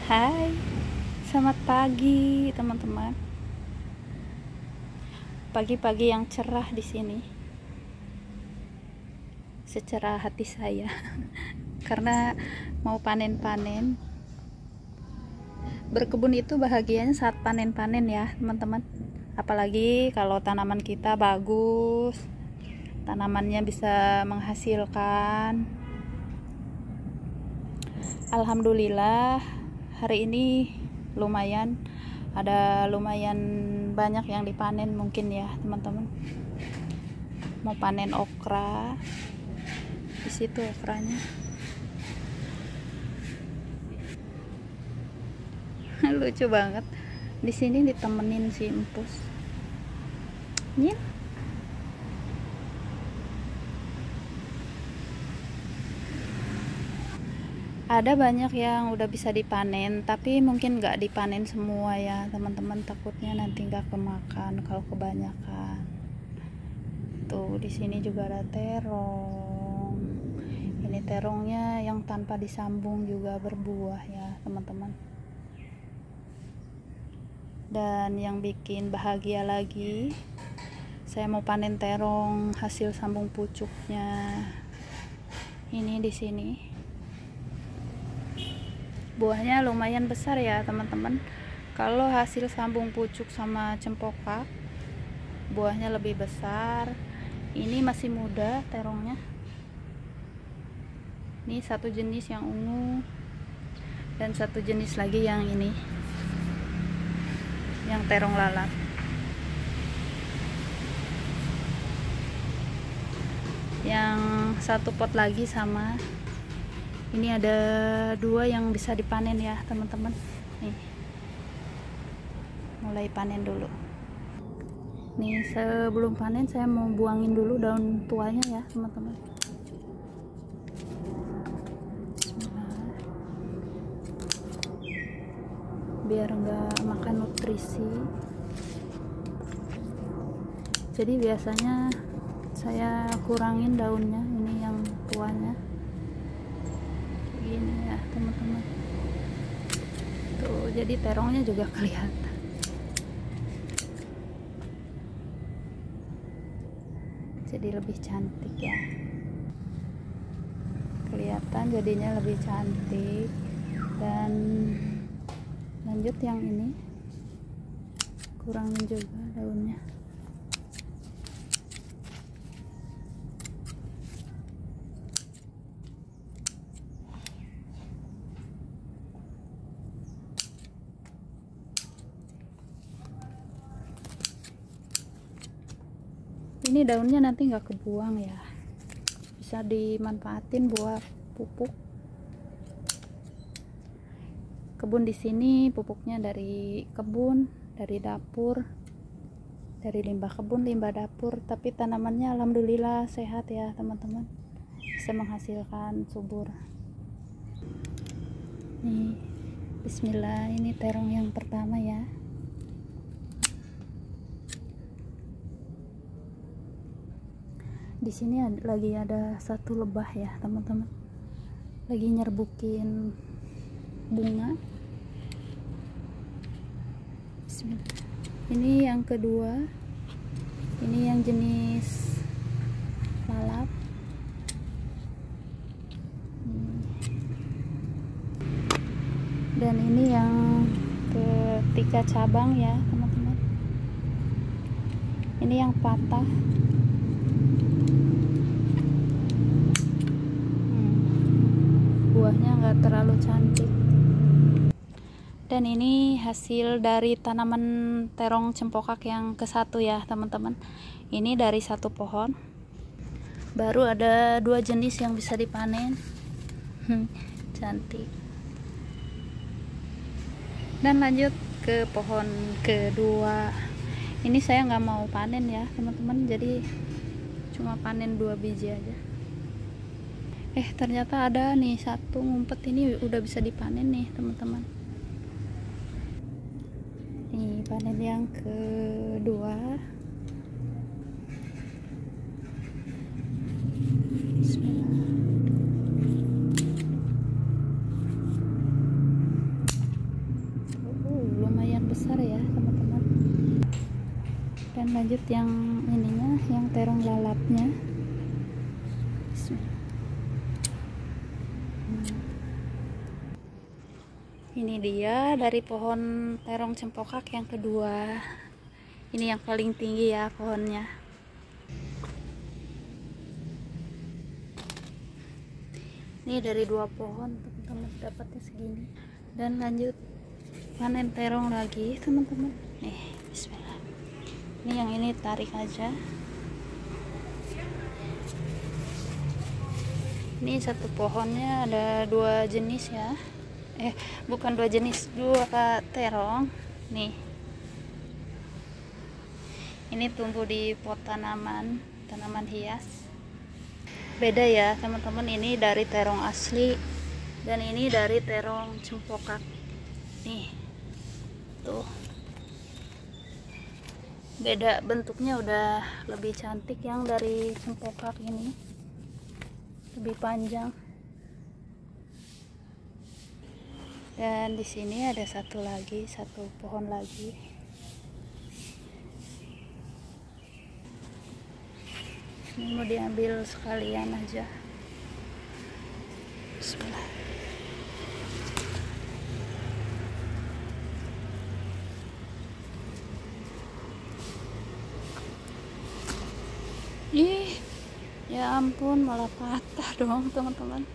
Hai, selamat pagi teman-teman. Pagi-pagi yang cerah di sini, secerah hati saya, karena mau panen-panen. Berkebun itu bahagianya saat panen-panen ya teman-teman. Apalagi kalau tanaman kita bagus, tanamannya bisa menghasilkan. Alhamdulillah hari ini lumayan banyak yang dipanen mungkin ya teman-teman. Mau panen okra, di situ okranya. Lucu banget. Di sini ditemenin si empus. Nyil. Ada banyak yang udah bisa dipanen, tapi mungkin nggak dipanen semua ya teman-teman, takutnya nanti nggak kemakan kalau kebanyakan. Tuh di sini juga ada terong. Ini terongnya yang tanpa disambung juga berbuah ya teman-teman. Dan yang bikin bahagia lagi, saya mau panen terong hasil sambung pucuknya. Ini di sini. Buahnya lumayan besar ya teman-teman. Kalau hasil sambung pucuk sama cempokak, buahnya lebih besar. Ini masih muda terongnya. Ini satu jenis yang ungu, dan satu jenis lagi yang ini, yang terong lalat. Yang satu pot lagi sama ini, ada dua yang bisa dipanen ya teman-teman. Nih, mulai panen dulu. Nih sebelum panen saya mau buangin dulu daun tuanya ya teman-teman. Biar enggak makan nutrisi. Jadi biasanya saya kurangin daunnya, ini yang tuanya. Gini ya teman-teman. Tuh, jadi terongnya juga kelihatan. Jadi lebih cantik ya. Kelihatan jadinya lebih cantik. Dan lanjut yang ini. Kurangin juga daunnya. Ini daunnya nanti nggak kebuang ya, bisa dimanfaatin buat pupuk. Kebun di sini pupuknya dari kebun, dari dapur, dari limbah kebun, limbah dapur. Tapi tanamannya alhamdulillah sehat ya teman-teman, bisa menghasilkan subur. Nih, bismillah, ini terong yang pertama ya. Di sini lagi ada satu lebah ya teman-teman, lagi nyerbukin bunga. Bismillah. Ini yang kedua, ini yang jenis lalap. Dan ini yang ketiga cabang ya teman-teman. Ini yang patah. Buahnya nggak terlalu cantik. Dan ini hasil dari tanaman terong cempokak yang ke satu ya teman-teman. Ini dari satu pohon, baru ada dua jenis yang bisa dipanen. Cantik. Dan lanjut ke pohon kedua. Ini saya nggak mau panen ya teman-teman, jadi cuma panen 2 biji aja. Ternyata ada nih satu ngumpet, ini udah bisa dipanen nih teman-teman. Nih panen yang kedua. Bismillah. Lanjut yang ininya, yang terong lalapnya. Ini dia dari pohon terong cempokak yang kedua. Ini yang paling tinggi ya pohonnya. Ini dari 2 pohon teman-teman dapatnya segini. Dan lanjut panen terong lagi teman-teman. Nih, bismillah. Ini yang ini tarik aja. Ini satu pohonnya ada 2 jenis ya. Bukan 2 jenis, 2 terong. Nih. Ini tumbuh di pot tanaman hias. Beda ya teman-teman, ini dari terong asli dan ini dari terong cempokak. Nih. Tuh. Beda bentuknya, udah lebih cantik yang dari cempokak ini, lebih panjang. Dan di sini ada satu pohon lagi. Ini mau diambil sekalian aja. Bismillah. Ya ampun, malah patah dong teman-teman.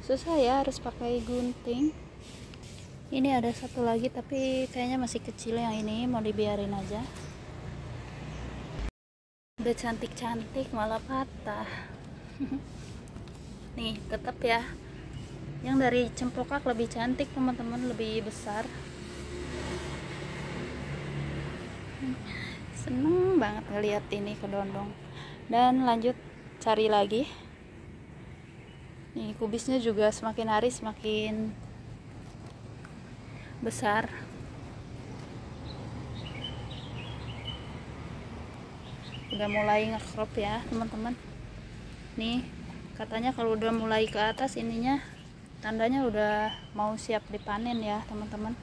Susah ya, harus pakai gunting. Ini ada satu lagi tapi kayaknya masih kecil, yang ini mau dibiarin aja. Udah cantik-cantik malah patah. Nih tetap ya, yang dari cempokak lebih cantik teman-teman, lebih besar. Seneng banget ngeliat ini kedondong. Dan lanjut cari lagi. Nih kubisnya juga semakin hari semakin besar. Udah mulai ngekrop ya teman-teman. Nih katanya kalau udah mulai ke atas ininya, tandanya udah mau siap dipanen ya teman-teman.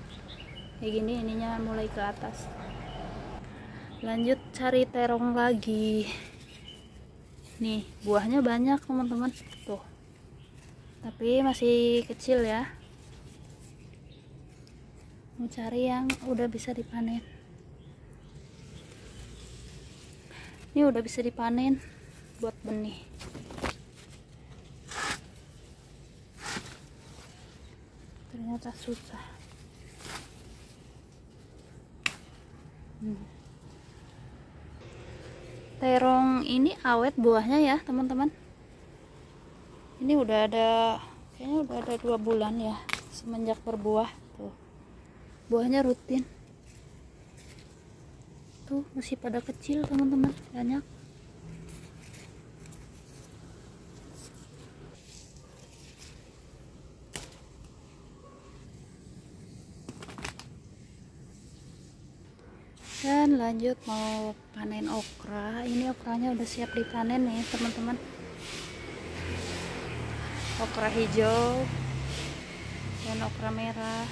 Kayak gini ininya mulai ke atas. Lanjut cari terong lagi. Nih buahnya banyak teman-teman tuh, tapi masih kecil ya. Mau cari yang udah bisa dipanen. Ini udah bisa dipanen buat benih. Ternyata susah. Terong ini awet buahnya ya teman-teman. Ini udah ada, kayaknya udah ada 2 bulan ya semenjak berbuah. Tuh buahnya rutin. Tuh masih pada kecil teman-teman, banyak. Dan lanjut mau panen okra. Ini okranya udah siap dipanen nih teman-teman. Okra hijau dan okra merah.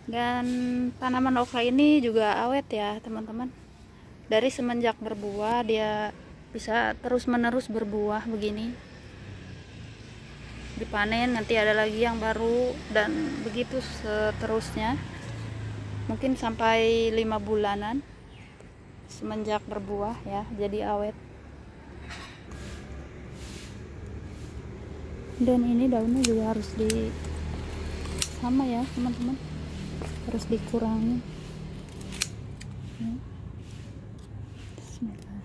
Dan tanaman okra ini juga awet ya teman-teman. Dari semenjak berbuah dia bisa terus-menerus berbuah begini. Dipanen nanti ada lagi yang baru dan begitu seterusnya. Mungkin sampai 5 bulanan semenjak berbuah ya, jadi awet. Dan ini daunnya juga harus sama ya teman-teman, harus dikurangi. Bismillah.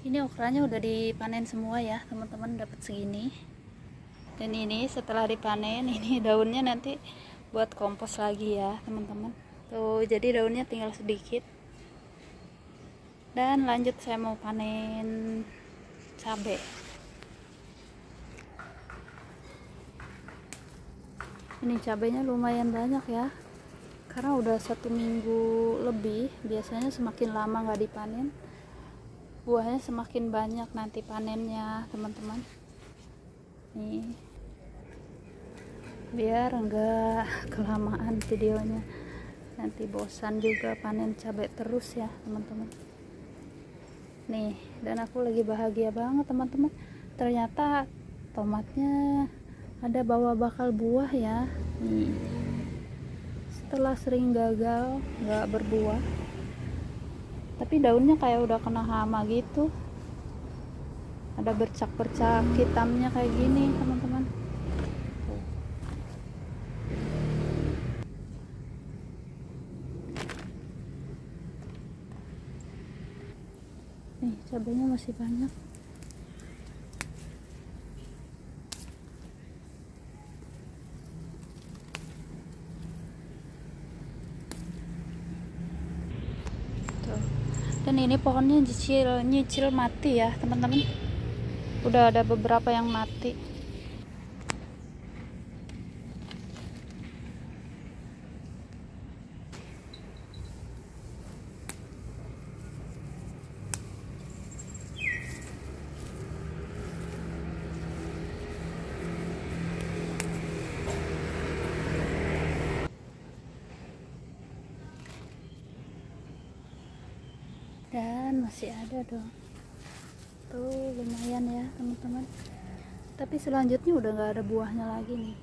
Ini okranya udah dipanen semua ya teman-teman, dapat segini. Dan ini setelah dipanen, ini daunnya nanti buat kompos lagi ya teman-teman. Tuh, jadi daunnya tinggal sedikit. Dan lanjut saya mau panen cabai. Ini cabainya lumayan banyak ya, karena udah 1 minggu lebih. Biasanya semakin lama nggak dipanen, buahnya semakin banyak nanti panennya teman-teman. Nih, biar enggak kelamaan videonya, nanti bosan juga panen cabai terus ya teman-teman. Nih, dan aku lagi bahagia banget teman-teman, ternyata tomatnya ada bawa bakal buah ya. Nih, setelah sering gagal nggak berbuah, tapi daunnya kayak udah kena hama gitu, ada bercak-bercak hitamnya kayak gini teman-teman. Nih, cabainya masih banyak. Tuh. Dan ini pohonnya nyicil mati ya teman-teman. Udah ada beberapa yang mati. Dan masih ada dong. Tuh, lumayan ya teman-teman. Tapi selanjutnya udah nggak ada buahnya lagi nih.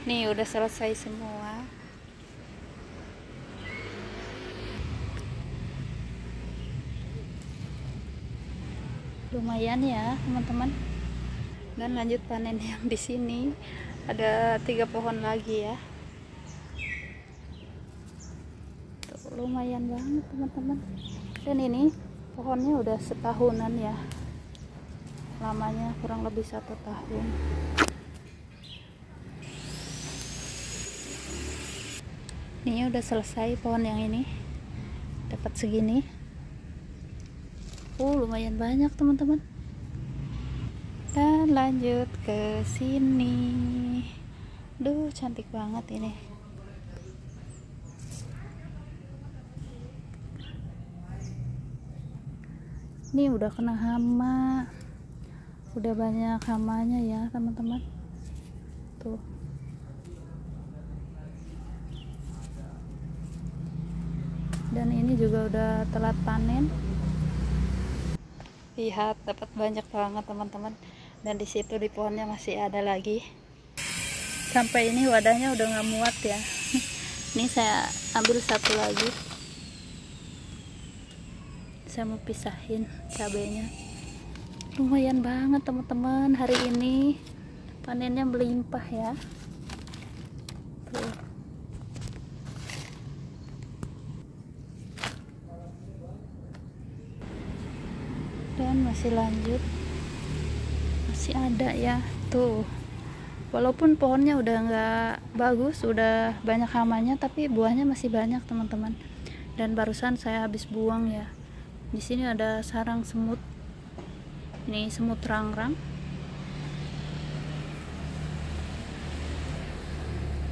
Nih udah selesai semua. Lumayan ya teman-teman. Dan lanjut panen yang di sini. Ada 3 pohon lagi ya. Tuh, lumayan banget teman-teman. Dan ini pohonnya udah setahunan ya, lamanya kurang lebih 1 tahun. Ini udah selesai pohon yang ini, dapat segini. Lumayan banyak teman-teman. Dan lanjut ke sini. Duh, cantik banget ini. Ini udah kena hama, udah banyak hamanya ya teman-teman. Tuh, dan ini juga udah telat panen. Lihat, dapat banyak banget teman-teman. Dan di situ di pohonnya masih ada lagi. Sampai ini wadahnya udah nggak muat ya. Ini saya ambil satu lagi. Saya mau pisahin cabenya. Lumayan banget teman-teman, hari ini panennya melimpah ya. Tuh. Dan masih lanjut, masih ada ya tuh. Walaupun pohonnya udah nggak bagus, udah banyak hamanya, tapi buahnya masih banyak teman-teman. Dan barusan saya habis buang ya. Di sini ada sarang semut. Ini semut rangrang.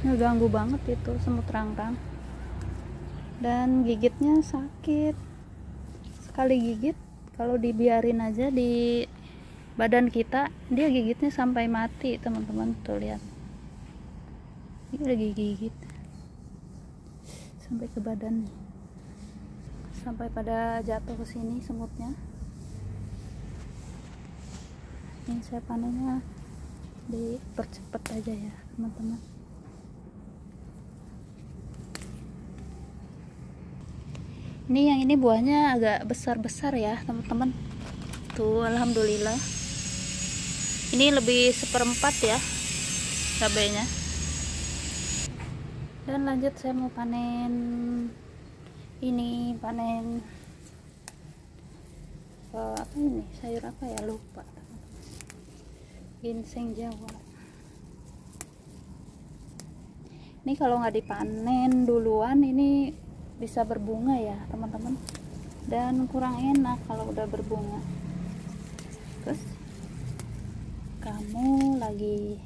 Ngeganggu banget itu semut rangrang. Dan gigitnya sakit. Sekali gigit, kalau dibiarin aja di badan kita, dia gigitnya sampai mati teman-teman. Tuh lihat. Ini lagi gigit sampai ke badan, sampai pada jatuh ke sini semutnya. Ini saya panennya dipercepat aja ya teman-teman. Ini yang ini buahnya agak besar-besar ya teman-teman. Tuh, alhamdulillah. Ini lebih 1/4 ya cabenya. Dan lanjut saya mau panen ini, panen apa ini sayur apa ya, lupa. Ginseng Jawa ini kalau nggak dipanen duluan ini bisa berbunga ya teman-teman, dan kurang enak kalau udah berbunga. Terus kamu lagi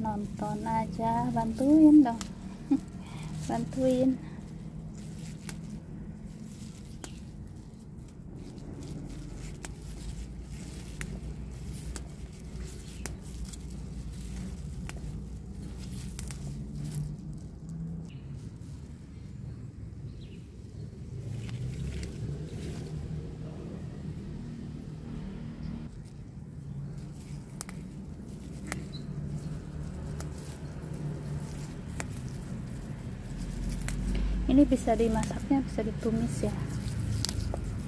nonton aja, bantuin dong. Bantuin. Ini bisa dimasaknya, bisa ditumis ya,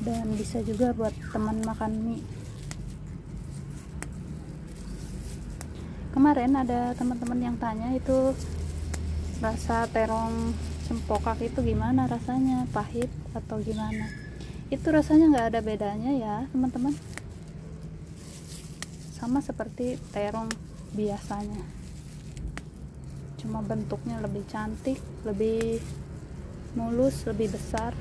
dan bisa juga buat teman makan mie. Kemarin ada teman-teman yang tanya itu rasa terong cempokak itu gimana rasanya, pahit atau gimana. Itu rasanya nggak ada bedanya ya teman-teman, sama seperti terong biasanya, cuma bentuknya lebih cantik, lebih mulus, lebih besar.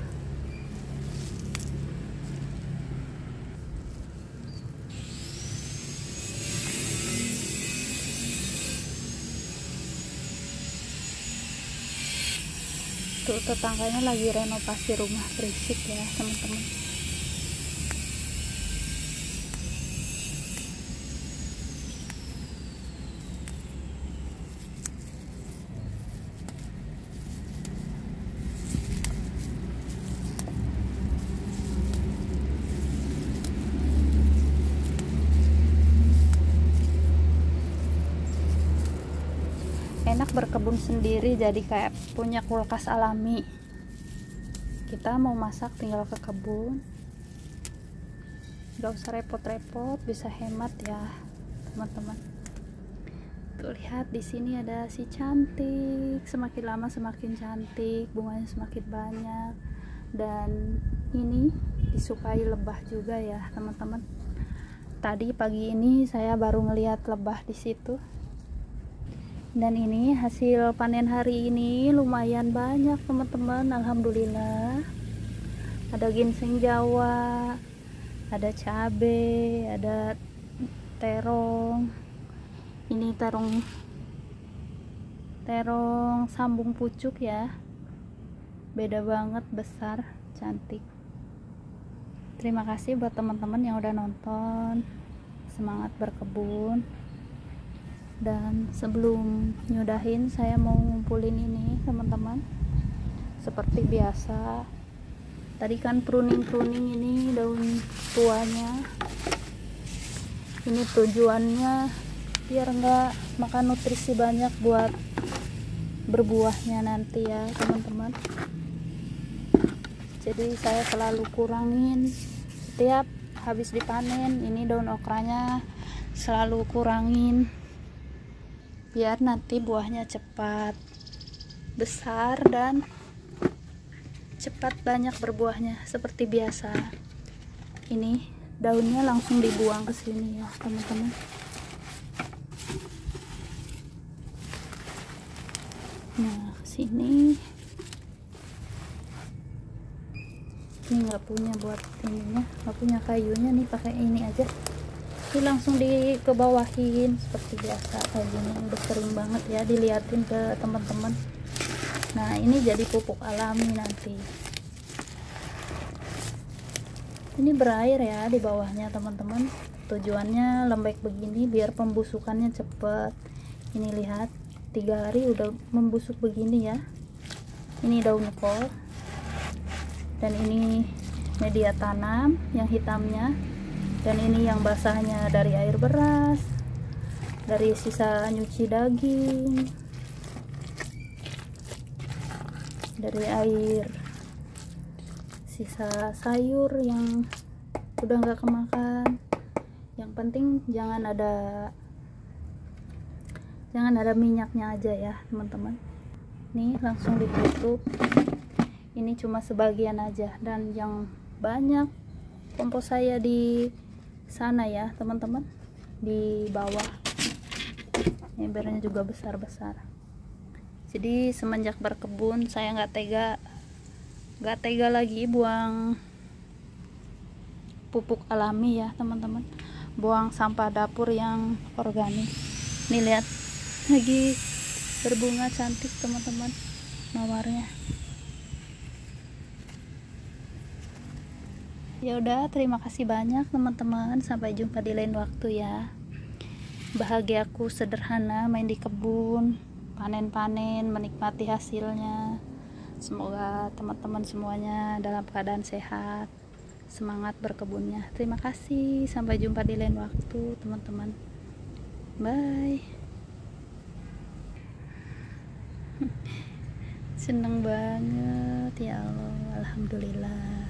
Tuh tetangganya lagi renovasi rumah, berisik ya teman-teman. Enak berkebun sendiri, jadi kayak punya kulkas alami. Kita mau masak tinggal ke kebun, gak usah repot-repot, bisa hemat ya teman-teman. Tuh lihat di sini ada si cantik, semakin lama semakin cantik, bunganya semakin banyak, dan ini disukai lebah juga ya teman-teman. Tadi pagi ini saya baru ngelihat lebah di situ. Dan ini hasil panen hari ini lumayan banyak teman-teman, alhamdulillah. Ada ginseng Jawa, ada cabe, ada terong. Ini terong sambung pucuk ya, beda banget, besar, cantik. Terima kasih buat teman-teman yang udah nonton. Semangat berkebun. Dan sebelum nyudahin, saya mau ngumpulin ini teman-teman, seperti biasa. Tadi kan pruning ini daun tuanya. Ini tujuannya biar nggak makan nutrisi banyak buat berbuahnya nanti ya teman-teman. Jadi saya selalu kurangin setiap habis dipanen. Ini daun okranya selalu kurangin biar nanti buahnya cepat besar dan cepat banyak berbuahnya seperti biasa. Ini daunnya langsung dibuang ke sini ya teman-teman. Nah sini ini nggak punya buat ininya, nggak punya kayunya nih, pakai ini aja. Ini langsung dikebawahin seperti biasa kayak gini, udah kering banget ya, diliatin ke teman-teman. Nah ini jadi pupuk alami nanti. Ini berair ya di bawahnya teman-teman, tujuannya lembek begini biar pembusukannya cepet. Ini lihat 3 hari udah membusuk begini ya. Ini daun kol, dan ini media tanam yang hitamnya, dan ini yang basahnya dari air beras, dari sisa nyuci daging, dari air sisa sayur yang udah nggak kemakan. Yang penting jangan ada minyaknya aja ya teman-teman. Nih langsung ditutup. Ini cuma sebagian aja, dan yang banyak kompos saya di sana ya teman-teman, di bawah. Embernya juga besar-besar. Jadi semenjak berkebun saya nggak tega lagi buang pupuk alami ya teman-teman, buang sampah dapur yang organik. Nih lihat, lagi berbunga cantik teman-teman mawarnya. Ya udah, terima kasih banyak teman-teman, sampai jumpa di lain waktu ya. Bahagiaku sederhana, main di kebun, panen-panen, menikmati hasilnya. Semoga teman-teman semuanya dalam keadaan sehat, semangat berkebunnya. Terima kasih, sampai jumpa di lain waktu teman-teman. Bye. Seneng banget ya Allah, alhamdulillah.